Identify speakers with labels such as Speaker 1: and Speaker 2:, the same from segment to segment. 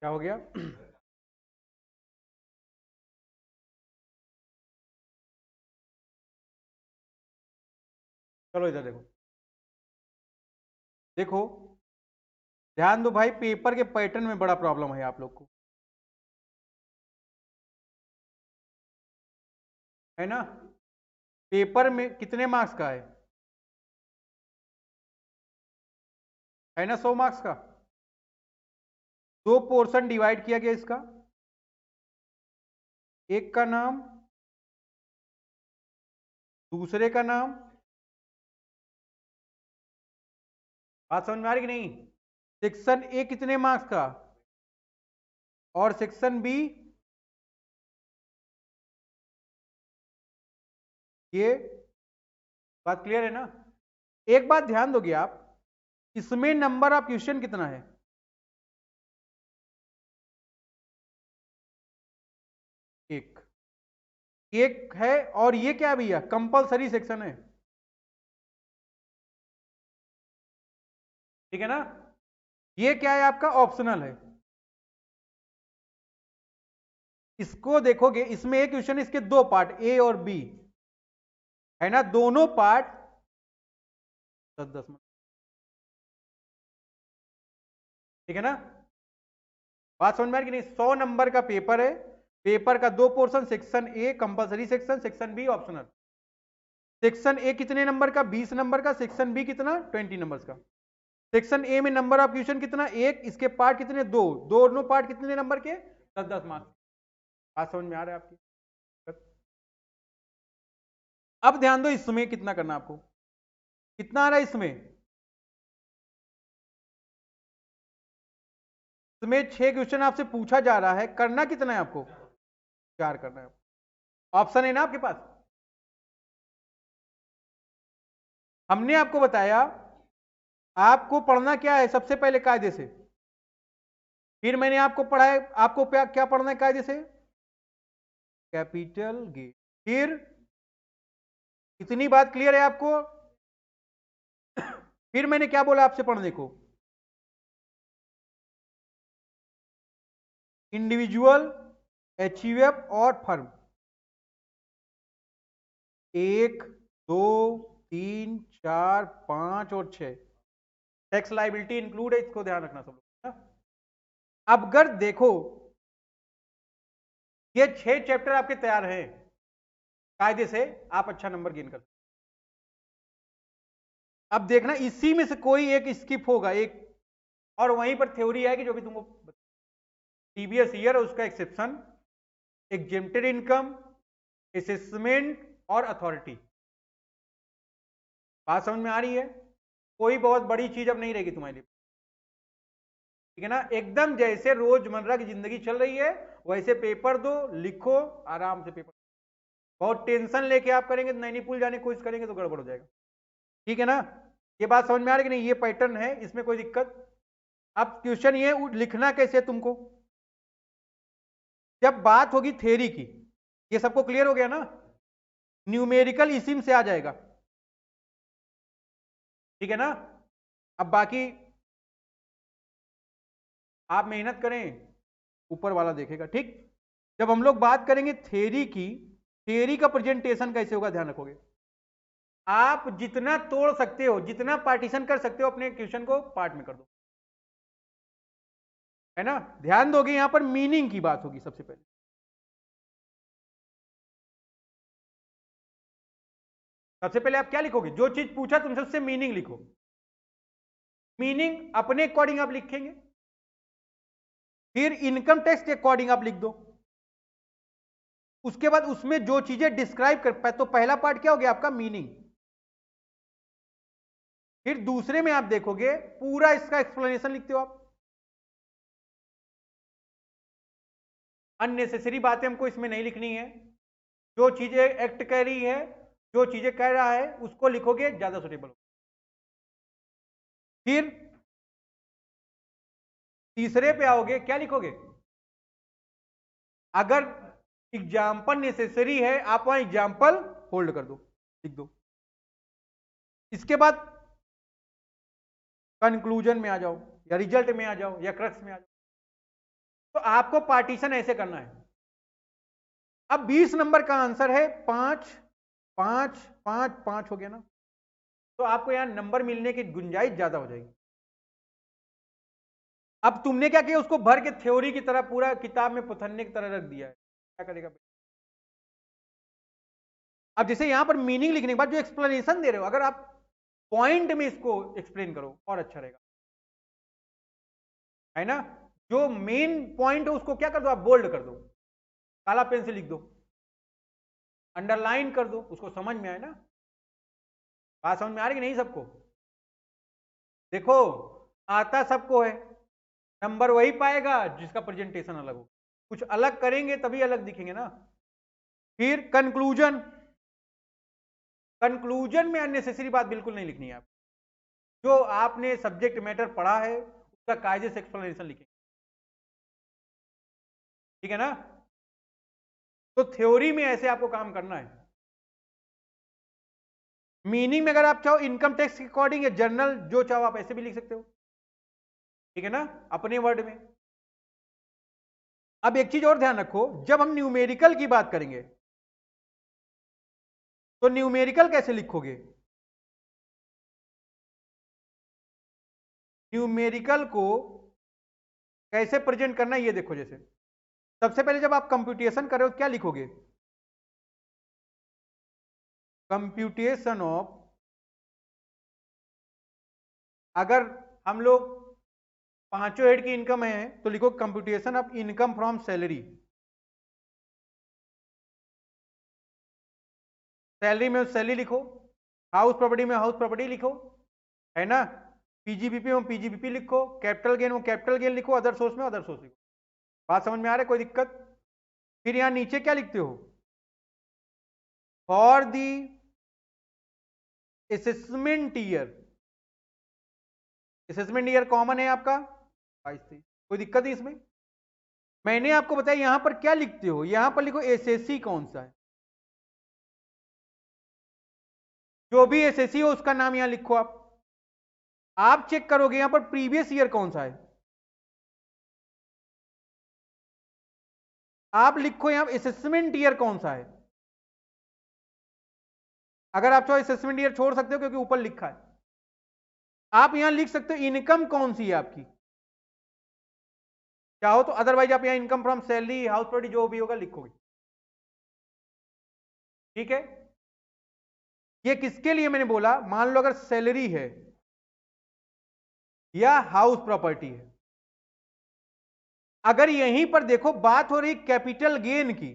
Speaker 1: क्या हो गया? चलो इधर देखो, देखो ध्यान दो भाई, पेपर के पैटर्न में बड़ा प्रॉब्लम है आप लोग को, है ना? पेपर में कितने मार्क्स का है ना? 100 मार्क्स का। दो पोर्शन डिवाइड किया गया इसका, एक का नाम, दूसरे का नाम। बात समझ में आ रही कि नहीं? सेक्शन ए कितने मार्क्स का, और सेक्शन बी ये। बात क्लियर है ना? एक बात ध्यान दोगे आप, इसमें नंबर ऑफ क्वेश्चन कितना है? एक। एक है, और ये क्या भैया, कंपलसरी सेक्शन है, ठीक है ना? ये क्या है आपका, ऑप्शनल है। इसको देखोगे, इसमें एक क्वेश्चन, इसके दो पार्ट ए और बी, है ना? दोनों पार्ट 10-10 मिनट, ठीक है ना? बात समझ में आ रही कि नहीं? 100 नंबर का पेपर है, पेपर का दो portion, section A compulsory section, section B optional. Section A कितने नंबर का, 20 नंबर का। सेक्शन बी कितना, 20 नंबर का। सेक्शन ए में नंबर ऑफ क्वेश्चन कितना, एक। इसके पार्ट कितने, दो। दोनों पार्ट कितने नंबर के, 10-10 मार्क्स। बात समझ में आ रहा है आपकी? अब ध्यान दो, इसमें कितना करना आपको, कितना आ रहा है इसमें? इसमें 6 क्वेश्चन आपसे पूछा जा रहा है, करना कितना है आपको, 4 करना है। ऑप्शन है ना आपके पास? हमने आपको बताया, आपको पढ़ना क्या है सबसे पहले कायदे से, फिर मैंने आपको पढ़ाया आपको क्या पढ़ना है कायदे से, कैपिटल गेट। फिर इतनी बात क्लियर है आपको? फिर मैंने क्या बोला आपसे पढ़ने को, इंडिविजुअल, एचयूएफ और फर्म। 1, 2, 3, 4, 5 और 6, टैक्स लाइबिलिटी इंक्लूड है, इसको ध्यान रखना सब लोग। अब अगर देखो, ये 6 चैप्टर आपके तैयार हैं, कायदे से आप अच्छा नंबर गेन कर। अब देखना, इसी में से कोई एक स्किप होगा, एक, और वहीं पर थ्योरी आएगी जो भी तुमको प्रीवियस ईयर और उसका एक्सेप्शन, एग्जेम्प्टेड इनकम, असेसमेंट और अथॉरिटी। बात समझ में आ रही है? कोई बहुत बड़ी चीज अब नहीं रहेगी तुम्हारे लिए, ठीक है ना? एकदम जैसे रोजमर्रा की जिंदगी चल रही है वैसे पेपर दो, लिखो, आराम से पेपर। बहुत टेंशन लेके आप करेंगे, नैनीपुल जाने की कोशिश करेंगे तो गड़बड़ हो जाएगा, ठीक है ना? ये बात समझ में आ रही है कि नहीं? ये पैटर्न है, इसमें कोई दिक्कत? अब क्वेश्चन ये लिखना कैसे तुमको, जब बात होगी थ्योरी की, ये सबको क्लियर हो गया ना? न्यूमेरिकल इसी में से आ जाएगा, ठीक है ना? अब बाकी आप मेहनत करें, ऊपर वाला देखेगा, ठीक? जब हम लोग बात करेंगे थ्योरी की, थ्योरी का प्रेजेंटेशन कैसे होगा ध्यान रखोगे। आप जितना तोड़ सकते हो, जितना पार्टीशन कर सकते हो, अपने क्वेश्चन को पार्ट में कर दो, है ना? ध्यान दोगे, यहां पर मीनिंग की बात होगी सबसे पहले। सबसे पहले आप क्या लिखोगे, जो चीज पूछा तुमसे उससे मीनिंग लिखो। मीनिंग अपने अकॉर्डिंग आप लिखेंगे, फिर इनकम टैक्स के अकॉर्डिंग आप लिख दो। उसके बाद उसमें जो चीजें डिस्क्राइब कर, तो पहला पार्ट क्या हो गया आपका, मीनिंग। फिर दूसरे में आप देखोगे पूरा इसका एक्सप्लेनेशन लिखते हो आप। अननेसेसरी बातें हमको इसमें नहीं लिखनी है, जो चीजें एक्ट कर रही है, जो चीजें कह रहा है उसको लिखोगे, ज्यादा सुटेबल हो। फिर तीसरे पे आओगे, क्या लिखोगे? अगर एग्जाम्पल नेसेसरी है, आप वहां एग्जाम्पल होल्ड कर दो, लिख दो। इसके बाद कंक्लूजन में आ जाओ, या रिजल्ट में आ जाओ, या क्रक्स में आ जाओ। तो आपको पार्टीशन ऐसे करना है। अब 20 नंबर का आंसर है 5 5 5 5 हो गया ना, तो आपको यहां नंबर मिलने की गुंजाइश ज्यादा हो जाएगी। अब तुमने क्या किया, उसको भर के थ्योरी की तरह पूरा किताब में पुथन्ने की तरह रख दिया है, क्या करेगा। अब जैसे यहां पर मीनिंग लिखने के बाद जो एक्सप्लेनेशन दे रहे हो, अगर आप पॉइंट में इसको एक्सप्लेन करो और अच्छा रहेगा, है ना। जो मेन पॉइंट है उसको क्या कर दो, आप बोल्ड कर दो, काला पेन से लिख दो, अंडरलाइन कर दो, उसको समझ में आए ना। बात समझ में आ रही कि नहीं सबको। देखो आता सबको है, नंबर वही पाएगा जिसका प्रेजेंटेशन अलग हो, कुछ अलग करेंगे तभी अलग दिखेंगे ना। फिर कंक्लूजन, कंक्लूजन में अननेसेसरी बात बिल्कुल नहीं लिखनी है आप, जो आपने सब्जेक्ट मैटर पढ़ा है उसका कायदे से एक्सप्लेनेशन लिखेंगे, ठीक है ना। तो थ्योरी में ऐसे आपको काम करना है। मीनिंग में अगर आप चाहो इनकम टैक्स के अकॉर्डिंग या जर्नल जो चाहो आप ऐसे भी लिख सकते हो, ठीक है ना, अपने वर्ड में। अब एक चीज और ध्यान रखो, जब हम न्यूमेरिकल की बात करेंगे तो न्यूमेरिकल कैसे लिखोगे। न्यूमेरिकल को कैसे प्रेजेंट करना है ये देखो। जैसे सबसे पहले जब आप कंप्यूटेशन कर रहे हो क्या लिखोगे, कंप्यूटेशन ऑफ, अगर हम लोग पांचों हेड की इनकम है तो लिखो computation of income from salary. Salary में सैलरी लिखो, हाउस प्रॉपर्टी में हाउस प्रॉपर्टी लिखो, है ना। पीजीबीपी में पीजीबीपी लिखो, कैपिटल गेन में कैपिटल गेन लिखो, अदर सोर्स में अदर सोर्स लिखो। बात समझ में आ रहा है, कोई दिक्कत। फिर यहां नीचे क्या लिखते हो, for the assessment year, assessment year common है आपका 22-23, कोई दिक्कत नहीं इसमें। मैंने आपको बताया यहां पर क्या लिखते हो, यहां पर लिखो एसएससी कौन सा है, जो भी एसएससी हो उसका नाम यहां लिखो। आप चेक करोगे यहां पर प्रीवियस ईयर कौन सा है, आप लिखो यहां असेसमेंट ईयर कौन सा है। अगर आप चाहो असेसमेंट ईयर छोड़ सकते हो क्योंकि ऊपर लिखा है, आप यहां लिख सकते हो इनकम कौन सी है आपकी, चाहो तो। अदरवाइज आप यहां income from salary house property जो भी होगा लिखोगे, ठीक है। ये किसके लिए मैंने बोला, मान लो अगर सैलरी है या हाउस प्रॉपर्टी है, अगर यहीं पर देखो बात हो रही कैपिटल गेन की,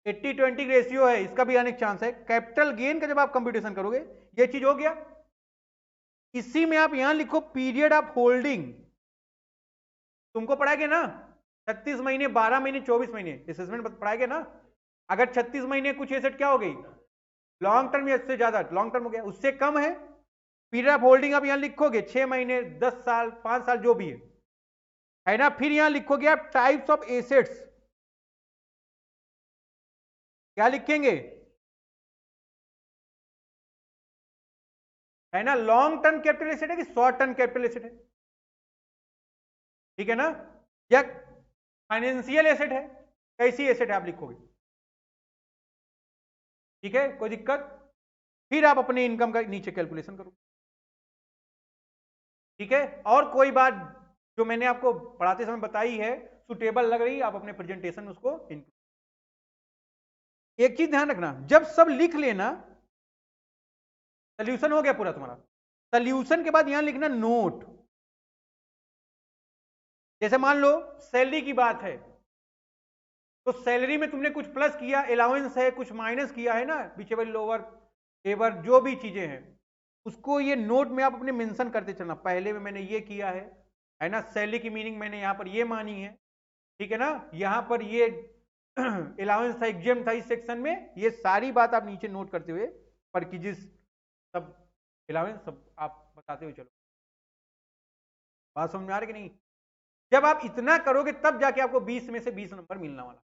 Speaker 1: 80-20 रेशियो है, इसका भी आने का चांस है। कैपिटल गेन का जब आप कंप्यूटेशन करोगे ये चीज हो गया, इसी में आप यहां लिखो पीरियड ऑफ होल्डिंग। तुमको पढ़ाएंगे ना 36 महीने 12 महीने 24 महीने असेसमेंट पढ़ाएंगे ना। अगर 36 महीने कुछ एसेट क्या हो गई लॉन्ग टर्म, या इससे ज्यादा लॉन्ग टर्म हो गया, उससे कम है, पीरियड ऑफ होल्डिंग आप यहां लिखोगे 6 महीने 10 साल 5 साल जो भी है ना। फिर यहां लिखोगे आप टाइप्स ऑफ एसेट्स, क्या लिखेंगे, है ना, लॉन्ग टर्म कैपिटल एसेट है कि शॉर्ट टर्म कैपिटल एसेट है, ठीक है ना, या फाइनेंशियल एसेट है, कैसी एसेट है आप लिखोगे, ठीक है, कोई दिक्कत। फिर आप अपने इनकम का नीचे कैलकुलेशन करो, ठीक है। और कोई बात जो मैंने आपको पढ़ाते समय बताई है सुटेबल लग रही, आप अपने प्रेजेंटेशन में उसको इंक्लूड। एक चीज ध्यान रखना, जब सब लिख लेना, सोल्यूशन हो गया पूरा तुम्हारा, सोल्यूशन के बाद यहां लिखना नोट। जैसे मान लो सैलरी की बात है, तो सैलरी में तुमने कुछ प्लस किया, अलाउंस है, कुछ माइनस किया है ना, बिचेबल लोअर एवर जो भी चीजें हैं, उसको ये नोट में आप अपने मेंशन करते चलना, पहले में मैंने ये किया है ना, सैलरी की मीनिंग मैंने यहां पर ये मानी है, ठीक है ना, यहां पर ये अलाउंस था, एग्जाम था इस सेक्शन में, ये सारी बात आप नीचे नोट करते हुए पर कीजिस सब अलाउंस सब आप बताते हुए चलो। बात समझ में आ रही कि नहीं। जब आप इतना करोगे तब जाके आपको 20 में से 20 नंबर मिलने वाला,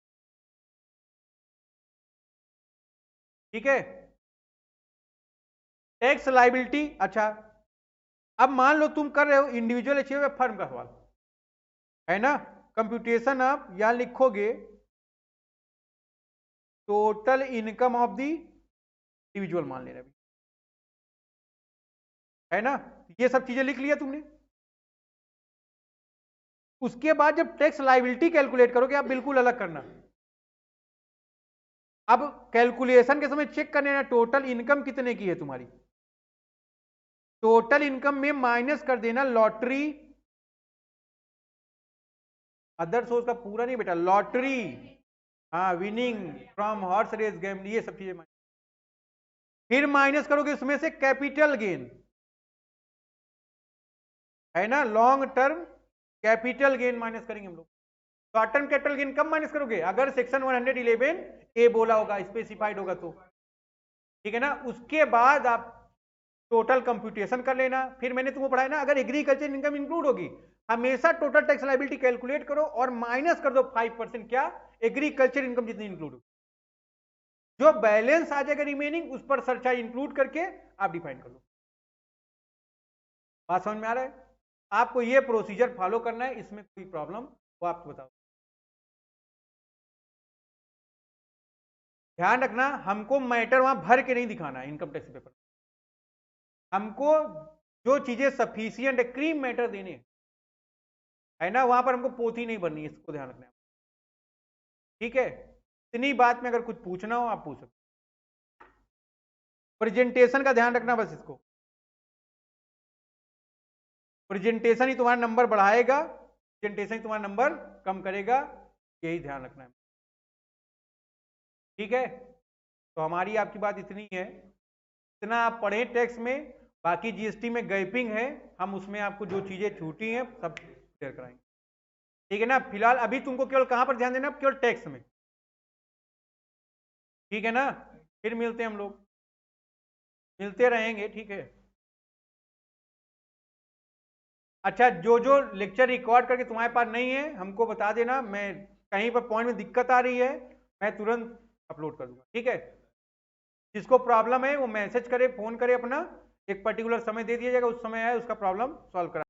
Speaker 1: ठीक है। टैक्स लाइबिलिटी, अच्छा अब मान लो तुम कर रहे हो इंडिविजुअल एचयूएफ फर्म का सवाल, है ना। कंप्यूटेशन आप यहां लिखोगे total income of the individual मान लेना, है ना। ये सब चीजें लिख लिया तुमने। उसके बाद जब टैक्स लायबिलिटी कैलकुलेट करोगे आप बिल्कुल अलग करना। अब कैलकुलेशन के समय चेक करने ना टोटल इनकम कितने की है तुम्हारी। टोटल इनकम में माइनस कर देना लॉटरी, अदर सोर्स का पूरा नहीं बेटा, लॉटरी, हाँ, winning from horse race game, ये सब चीजें। फिर माइनस करोगे उसमें से कैपिटल गेन, है ना, long term capital gain minus करेंगे हम लोग। शॉर्ट टर्म कैपिटल गेन कब माइनस करोगे, अगर सेक्शन 111 ए बोला होगा, स्पेसिफाइड होगा तो, ठीक है ना। उसके बाद आप टोटल कंप्यूटेशन कर लेना। फिर मैंने तुमको पढ़ाया ना, अगर एग्रीकल्चर इनकम इंक्लूड होगी हमेशा टोटल टैक्स लायबिलिटी कैलकुलेट करो और माइनस कर दो 5%, क्या, एग्रीकल्चर इनकम जितनी इंक्लूड होगी, जो बैलेंस आ जाएगा रिमेनिंग उस पर सरचार्ज इंक्लूड करके आप डिफाइन कर लो। बात समझ में आ रहा है। आपको ये प्रोसीजर फॉलो करना है, इसमें कोई प्रॉब्लम वो आपको बताओ। ध्यान रखना हमको मैटर वहां भर के नहीं दिखाना है इनकम टैक्स पेपर, हमको जो चीजें सफिशियंट है क्रीम मैटर देने, है ना, वहां पर हमको पोथी नहीं बननी है, इसको ध्यान रखना है। ठीक है, इतनी बात में अगर कुछ पूछना हो आप पूछ सकते। प्रेजेंटेशन का ध्यान रखना बस, इसको प्रेजेंटेशन ही तुम्हारा नंबर बढ़ाएगा, प्रेजेंटेशन ही तुम्हारा नंबर कम करेगा, यही ध्यान रखना है। ठीक है, तो हमारी आपकी बात इतनी है, इतना आप पढ़े टैक्स में, बाकी जीएसटी में गैपिंग है, हम उसमें आपको जो चीजें छूटी हैं सब क्लियर कराएंगे। ठीक है ना, फिलहाल अभी तुमको केवल कहां पर ध्यान देना, केवल टैक्स में। ठीक है ना, फिर मिलते हैं हम लोग, मिलते रहेंगे, ठीक है। अच्छा, जो जो लेक्चर रिकॉर्ड करके तुम्हारे पास नहीं है हमको बता देना, मैं कहीं पर पॉइंट में दिक्कत आ रही है मैं तुरंत अपलोड कर दूंगा। ठीक है, जिसको प्रॉब्लम है वो मैसेज करे, फोन करे अपना, एक पर्टिकुलर समय दे दिया जाएगा, उस समय आए उसका प्रॉब्लम सॉल्व करा।